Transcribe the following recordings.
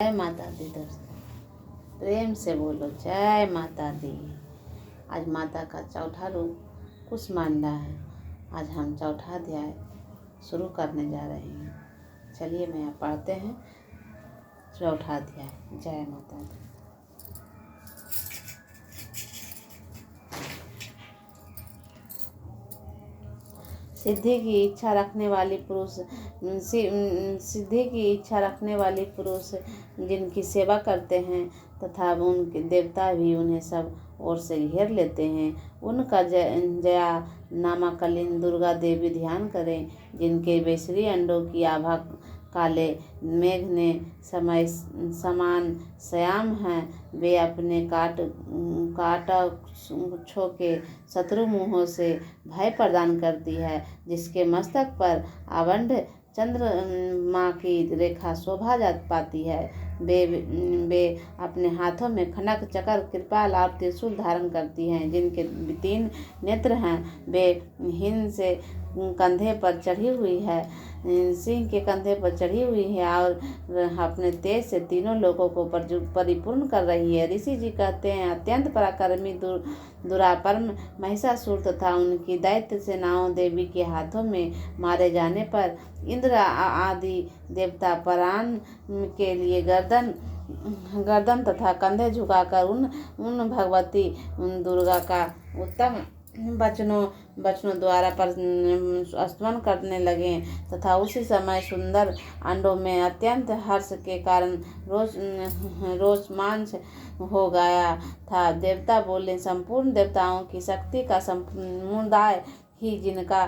जय माता दी दोस्तों, प्रेम से बोलो जय माता दी। आज माता का चौथा रूप कुसमांडा है। आज हम चौथा अध्याय शुरू करने जा रहे हैं। चलिए मैं यहाँ पढ़ते हैं चौथा अध्याय। जय माता दी। सिद्धि की इच्छा रखने वाली पुरुष जिनकी सेवा करते हैं तथा उनके देवता भी उन्हें सब ओर से घेर लेते हैं, उनका जया नामाकलिन दुर्गा देवी ध्यान करें। जिनके बेसरी अंडों की आभा काले मेघ ने समान श्याम हैं, वे अपने काटछों के शत्रु मुँहों से भय प्रदान करती है। जिसके मस्तक पर आवंड चंद्रमा की रेखा शोभा पाती है, वे अपने हाथों में खनक चक्र कृपाल और त्रिशूल धारण करती हैं। जिनके 3 नेत्र हैं, वे हिंद से कंधे पर चढ़ी हुई है, सिंह के कंधे पर चढ़ी हुई है और अपने तेज से तीनों लोगों को परिपूर्ण कर रही है। ऋषि जी कहते हैं, अत्यंत पराक्रमी दुरापरम महिषासुर तथा उनकी दैत्य सेनाओं देवी के हाथों में मारे जाने पर इंद्र आदि देवता प्राण के लिए गर्दन तथा कंधे झुकाकर उन भगवती दुर्गा का उत्तम वचनों द्वारा स्तवन करने लगे तथा उसी समय सुंदर अंडों में अत्यंत हर्ष के कारण रोमांच हो गया था। देवता बोले, संपूर्ण देवताओं की शक्ति का समुदाय ही जिनका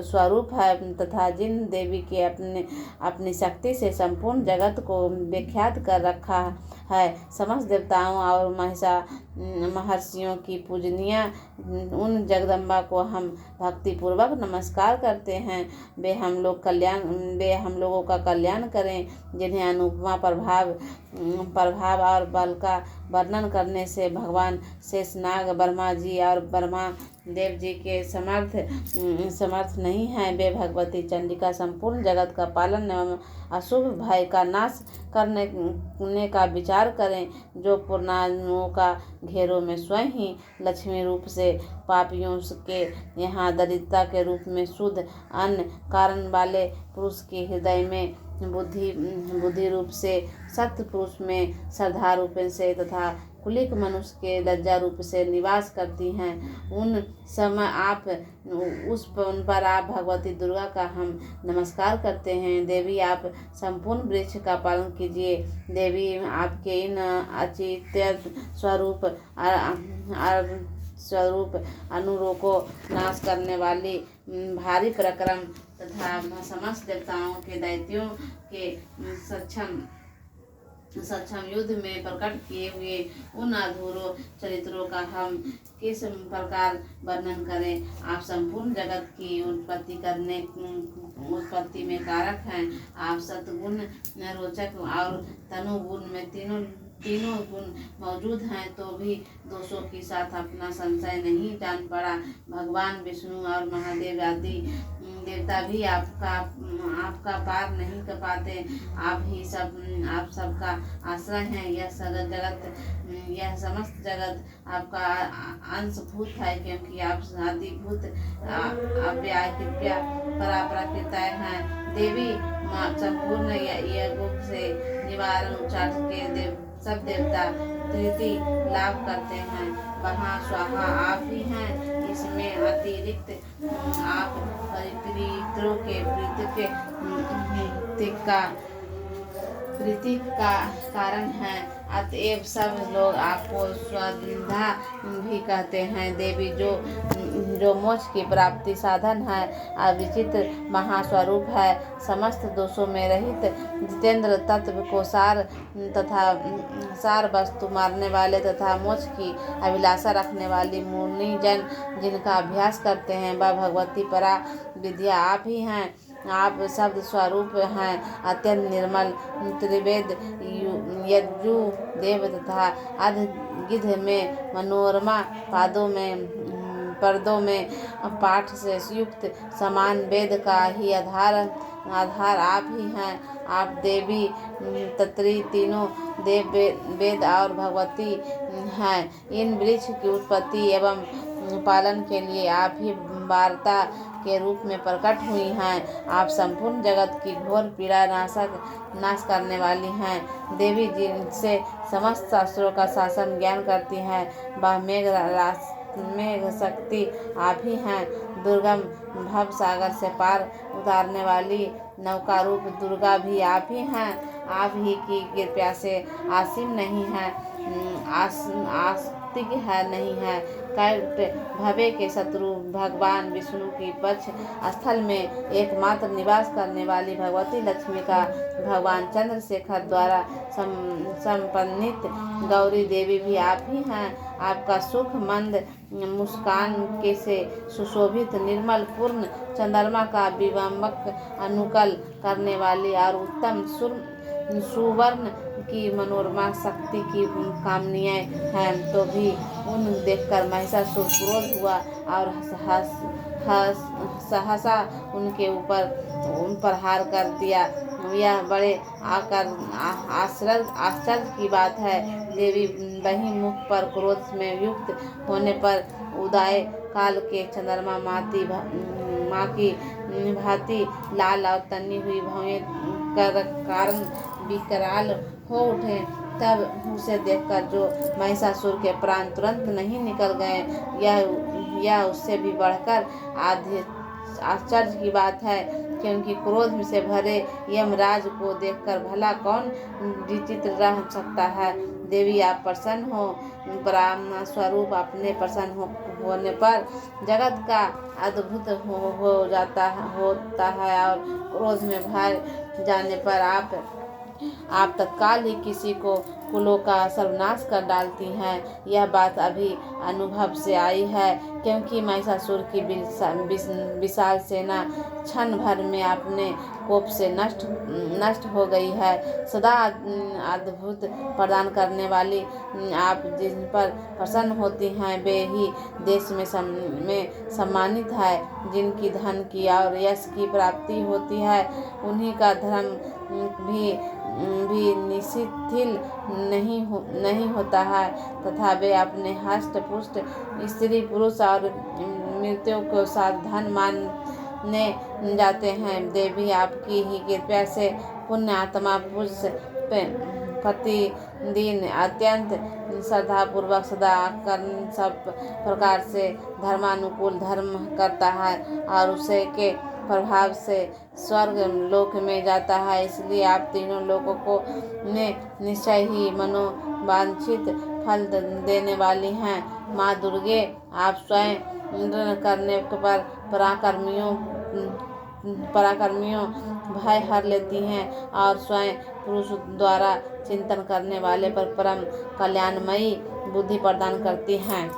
स्वरूप है तथा जिन देवी के अपनी शक्ति से संपूर्ण जगत को विख्यात कर रखा है, समस्त देवताओं और महर्षियों की पूजनीय उन जगदम्बा को हम भक्तिपूर्वक नमस्कार करते हैं। वे हम लोगों का कल्याण करें। जिन्हें अनुपमा प्रभाव और बल का वर्णन करने से भगवान शेषनाग ब्रह्मा जी और ब्रह्मा देव जी के समर्थ नहीं है, वे भगवती चंडिका संपूर्ण जगत का पालन एवं अशुभ भय का नाश करने का विचार करें। जो पुराणों का घेरों में स्वयं ही लक्ष्मी रूप से पापियों के यहाँ दरिद्रता के रूप में शुद्ध अन्न कारण वाले पुरुष के हृदय में बुद्धि रूप से, सत्य पुरुष में श्रद्धा रूप से तथा कुलिक मनुष्य के लज्जा रूप से निवास करती हैं, उन पर आप भगवती दुर्गा का हम नमस्कार करते हैं। देवी, आप संपूर्ण वृक्ष का पालन कीजिए। देवी, आपके इन अचिंत्य स्वरूप अनुरों को नाश करने वाली भारी पराक्रम तथा समस्त देवताओं के दैत्यों के सक्षम युद्ध में प्रकट किए हुए उन अधूरों चरित्रों का हम किस प्रकार वर्णन करें। आप संपूर्ण जगत की उत्पत्ति में कारक हैं। आप सतगुण रोचक और तनु गुण में तीनों गुण मौजूद हैं, तो भी दोषों के साथ अपना संशय नहीं जान पड़ा। भगवान विष्णु और महादेव आदि देवता भी आपका पार नहीं कर पाते। आप सबका आश्रय हैं। यह समस्त जगत आपका अंशभूत है, क्योंकि आप आदिभूत कृपया पराप्रकृत हैं। देवी, संपूर्ण यज्ञों से निवारण उच्चाट के सब देवता प्रीति लाभ करते हैं। वहाँ स्वाहा आप ही हैं। इसमें अतिरिक्त आप परिपितरों के प्रीति का कारण है। अतएव सब लोग आपको स्वधा भी कहते हैं। देवी, जो मोक्ष की प्राप्ति साधन है, अविचित्र महास्वरूप है, समस्त दोषों में रहित, जितेंद्र तत्व को सार वस्तु मारने वाले तथा मोक्ष की अभिलाषा रखने वाली मुनि जन जिनका अभ्यास करते हैं, वह भगवती परा विद्या आप ही हैं। आप शब्द स्वरूप हैं, अत्यंत निर्मल, त्रिवेद यजु देव तथा अध गिध में मनोरमा पादों में पर्दों में पाठ से युक्त समान वेद का ही आधार आप ही हैं। आप देवी तत्री तीनों देव वेद और भगवती हैं। इन वृक्ष की उत्पत्ति एवं पालन के लिए आप ही वार्ता के रूप में प्रकट हुई हैं। आप संपूर्ण जगत की घोर पीड़ा नाश करने वाली हैं। देवी जिनसे समस्त शास्त्रों का शासन ज्ञान करती हैं, वह मेघ शक्ति आप ही हैं। दुर्गम भव सागर से पार उतारने वाली नौका रूप दुर्गा भी आप ही हैं। आप ही की कृपा से आसीम नहीं है, आस्तिक है नहीं है। कैट भवे के शत्रु भगवान विष्णु की पक्ष स्थल में एकमात्र निवास करने वाली भगवती लक्ष्मी का भगवान चंद्रशेखर द्वारा संपन्नित गौरी देवी भी आप ही हैं। आपका सुख मंद मुस्कान के से सुशोभित निर्मल पूर्ण चंद्रमा का विवमक अनुकल करने वाली और उत्तम सुवर्ण की मनोरमा शक्ति की कामनियाँ हैं, तो भी उन देखकर महिषासुर क्रोध हुआ और सहसा उन पर हार कर दिया। यह बड़े आश्चर्य की बात है। देवी वही मुख पर क्रोध में युक्त होने पर उदय काल के चंद्रमा माँ की भांति लाल और तनी हुई भवें कारण विकराल हो उठे। तब उसे देखकर जो महिषासुर के प्राण तुरंत नहीं निकल गए, यह उससे भी बढ़कर आश्चर्य की बात है, क्योंकि क्रोध से भरे यमराज को देखकर भला कौन विचित्र रह सकता है। देवी आप प्रसन्न हो, ब्रह्म स्वरूप अपने प्रसन्न होने पर जगत का अद्भुत होता है और क्रोध में भर जाने पर आप तत्काल ही किसी को कुलों का सर्वनाश कर डालती हैं। यह बात अभी अनुभव से आई है, क्योंकि महिषासुर की विशाल सेना क्षण भर में अपने कोप से नष्ट हो गई है। सदा अद्भुत प्रदान करने वाली आप जिन पर प्रसन्न होती हैं, वे ही देश में सम्मानित है। जिनकी धन की और यश की प्राप्ति होती है, उन्हीं का धर्म भी निशिथिल नहीं होता है, तथा वे अपने हष्ट पुष्ट स्त्री पुरुष और मृत्यु को साथ धन मानने जाते हैं। देवी आपकी ही कृपा से पुण्य आत्मा पुरुष प्रतिदिन अत्यंत श्रद्धापूर्वक सदा सब प्रकार से धर्मानुकूल धर्म करता है और उसे के प्रभाव से स्वर्ग लोक में जाता है। इसलिए आप तीनों लोगों को निश्चय ही मनोवांछित फल देने वाली हैं। माँ दुर्गे आप स्वयं करने पर पराक्रमियों भय हर लेती हैं और स्वयं पुरुष द्वारा चिंतन करने वाले पर परम कल्याणमयी बुद्धि प्रदान करती हैं।